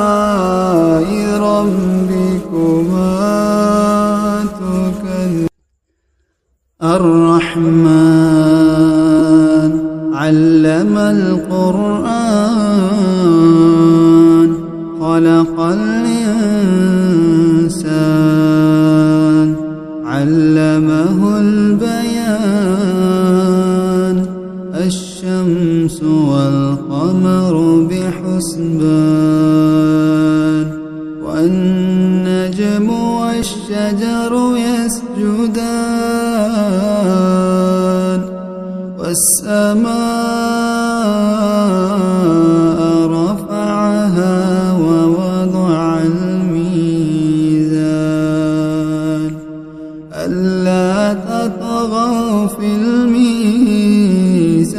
آلاء ربكما تكذبان الرحمن علم القرآن خلق الإنسان علمه البيان الشمس والقمر بحسبان والنجم والشجر يسجدان والسماء رفعها ووضع الميزان ألا تطغوا في الميزان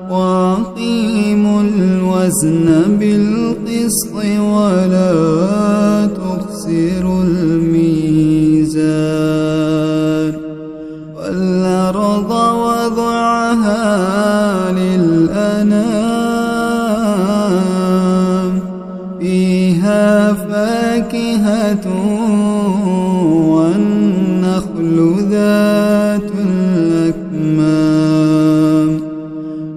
وأقيموا الوزن بالقسط ولا تخسروا الميزان والأرض وضعها للأنام فيها فاكهة والنخل ذات الأكمام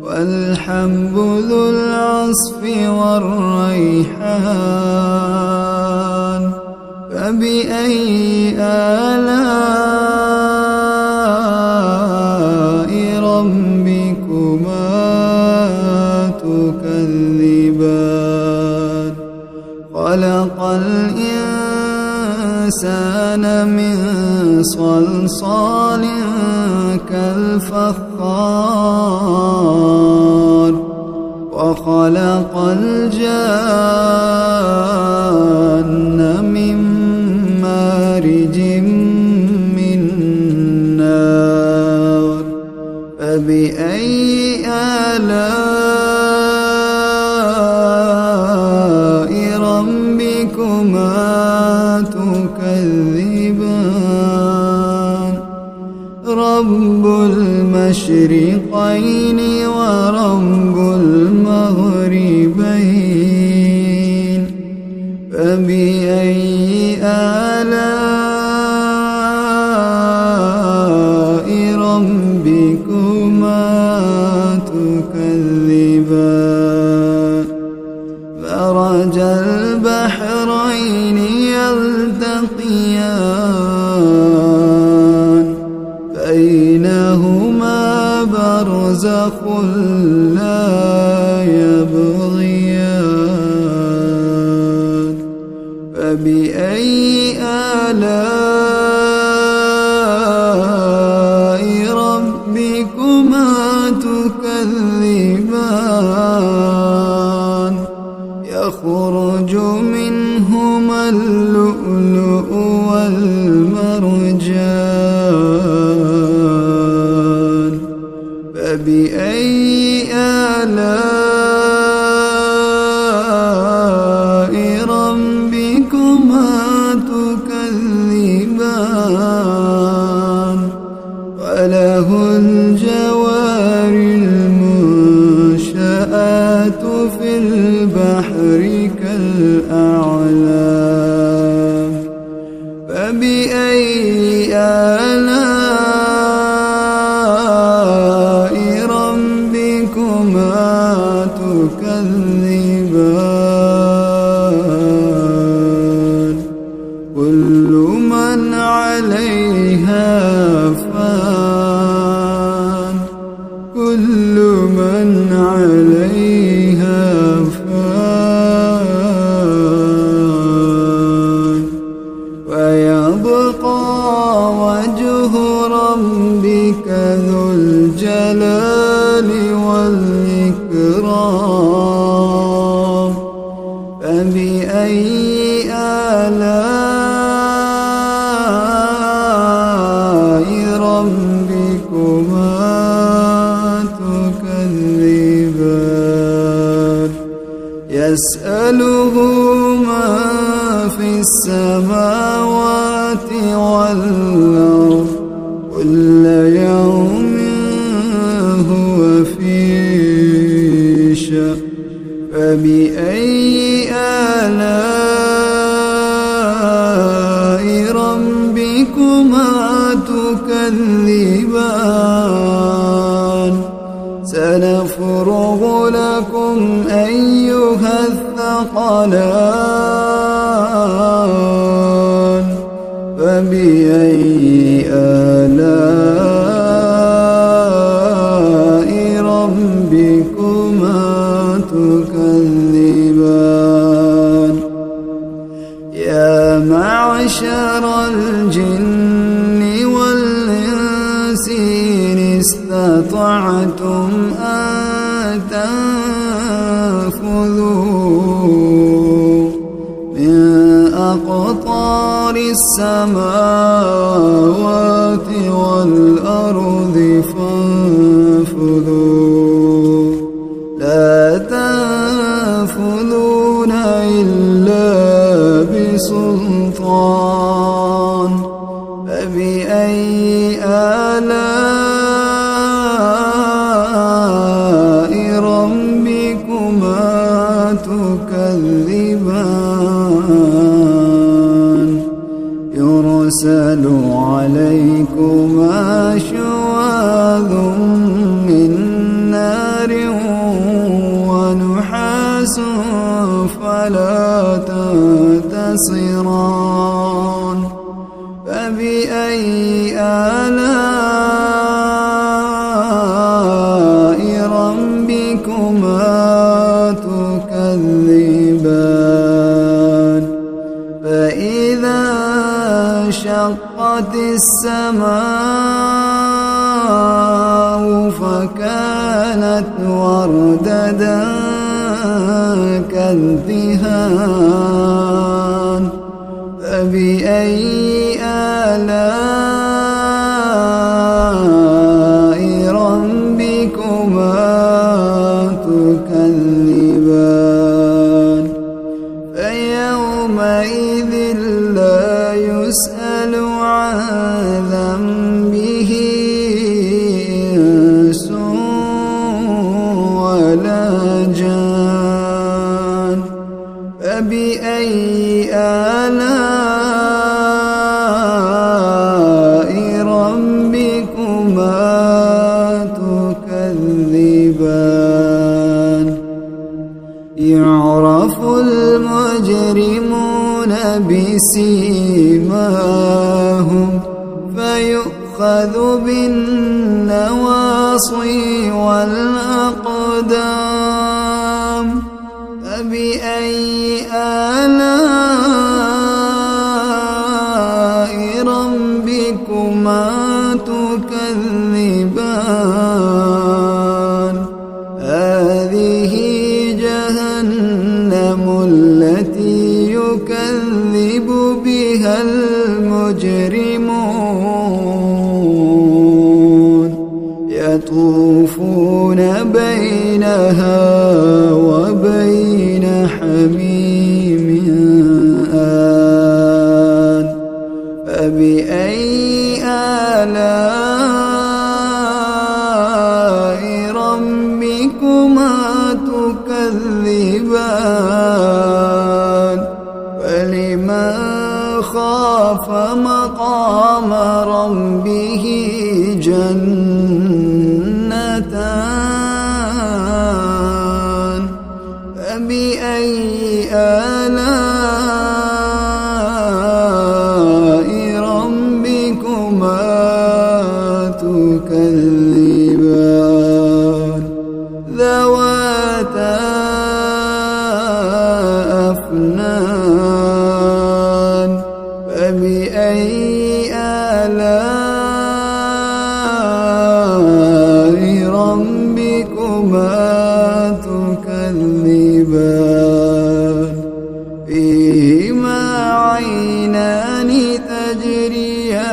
والحب ذو العصف والريحان فبأي آلاء ربكما تكذبان خلق الإنسان من صلصال كالفخار وخلق الجان من مارج من نار فبأي آلاء ربكما تكذبان رب المشرقين ورب المغربين فبأي آلاء ربكما تكذبان مرج البحرين يلتقيان بينهما برزخ لا يبغيان فبأي آلاء ربكما تكذبان يخرج منهما اللؤلؤ والمرجان فبأي آلاء ربكما تكذبان وله الجوار المنشآت في البحر كالأعلام فبأي آلاء ربكما تكذبان كل من عليها فان كل من عليها فان ويبقى وجه ربك ذو الجلال والإكرام فبأي آلاء ربكما تكذبان يسأله ما في السماوات والأرض كل يوم سنفرغ لكم أيها الثقلان فبأي آلاء ربكما تكذبان يا معشر الجن والإنس إن استطعتم أن تنفذوا من أقطار السماوات والأرض فانفذوا لا تنفذون إلا بسلطان فبأي آلاء ربكما تكذبان يرسل عليكما شواظ من نار ونحاس فلا تنتصران فبأي آلاء ربكما تكذبان فإذا انشقت السماء فكانت وردة كالدهان فبأي آلاء ربكما تكذبان فيومئذ لا يسأل عن ذنبه إنس ولا جان فبأي آلاء ربكما تكذبان يعرف المجرمون بسيماهم فيؤخذ بالنواصي والأقدام فبأي آلاء ربكما تكذبان هذه جهنم التي يكذب بها المجرمون يطوفون بينها وبين حميم آن فبأي آلاء ربكما تكذبان فلمن خاف مقام ربه جنتان فبأي آلاء ربكما تكذبان ذواتا أفنان فبأي آلاء ربكما تكذبان فيهما عينان تجريان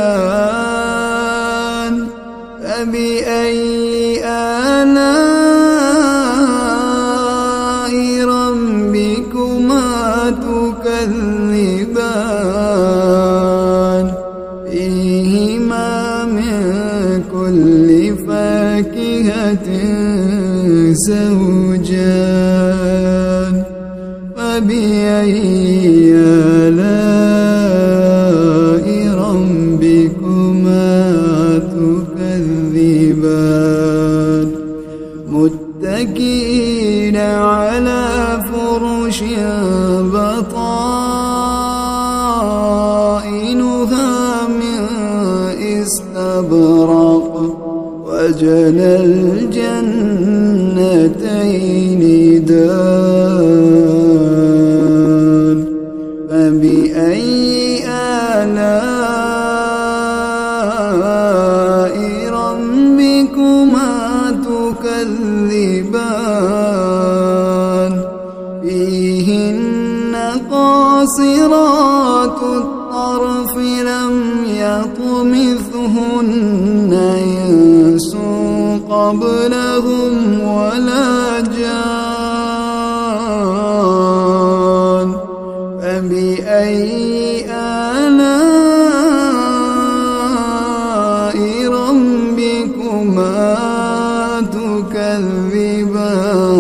فبأي آلاء ربكما تكذبان فيهما من كل فاكهة زوجان فبأي آلاء ربكما تكذبان متكئين على فرش بطائنها من استبرق وجنى الجنتين دان فبأي آلاء ربكما تكذبان فيهن قاصرات الطرف لم يطمثهن إنس قبلهم ولا جان فبأي آلاء ربكما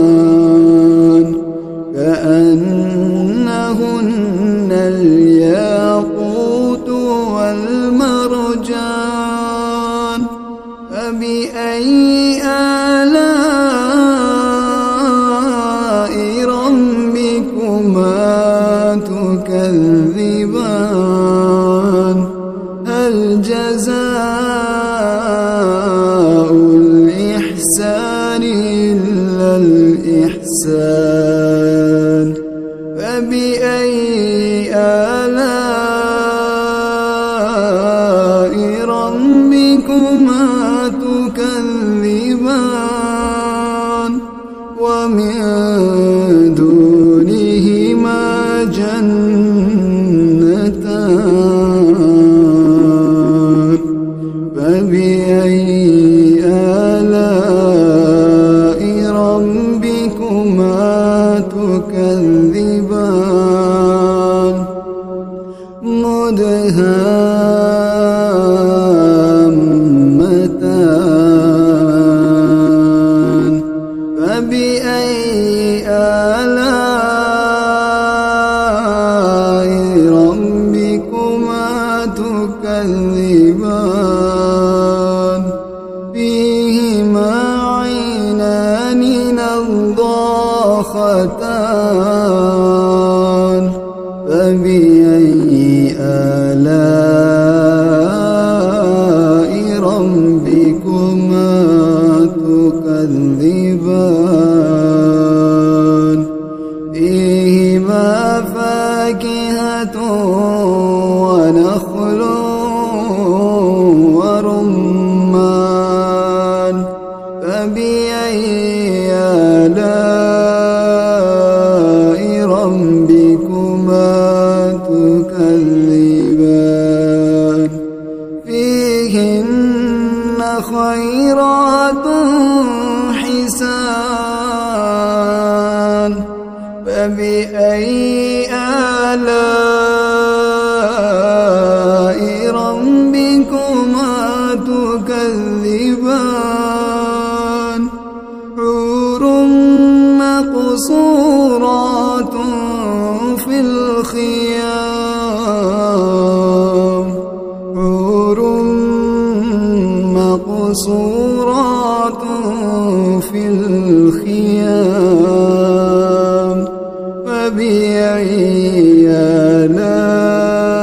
تكذبان كأنهن الياقوت والمرجان فبأي آلاء ربكما تكذبان هل جزاء الإحسان إلا الإحسان فبأي آلاء ربكما تكذبان ومن دونهما جنتان فبأي آلاء ربكما تكذبان مدهامتان فبأي آلاء ربكما تكذبان فيهما عينان نضاختان فبأي آلاء ربكما تكذبان فيهما فاكهة ونخل ورمان فبأي آلاء ربكما تكذبان فيهن خيرات حسان فبأي آلاء ربكما تكذبان حور مقصورات في الخيام حور مقصورات في الخيام فبأي آلاء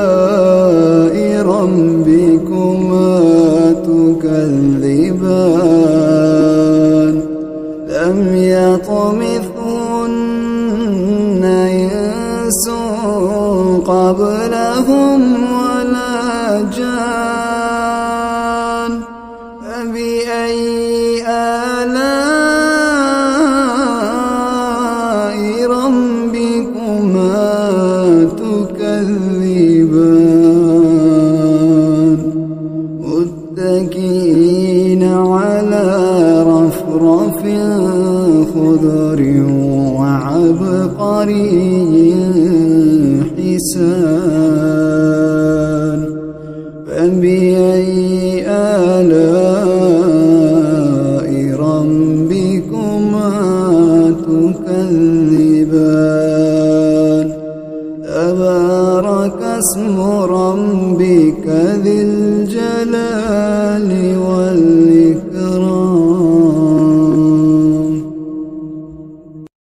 ربكما تكذبان لم يطمثهن إنس قبلهم ولا جان فبأي آلاء ربكما تكذبان متكئين على رفرف خضر وعبقري حسان فبأي آلاء ربكما تكذبان تبارك اسم ربك ذي الجلال والإكرام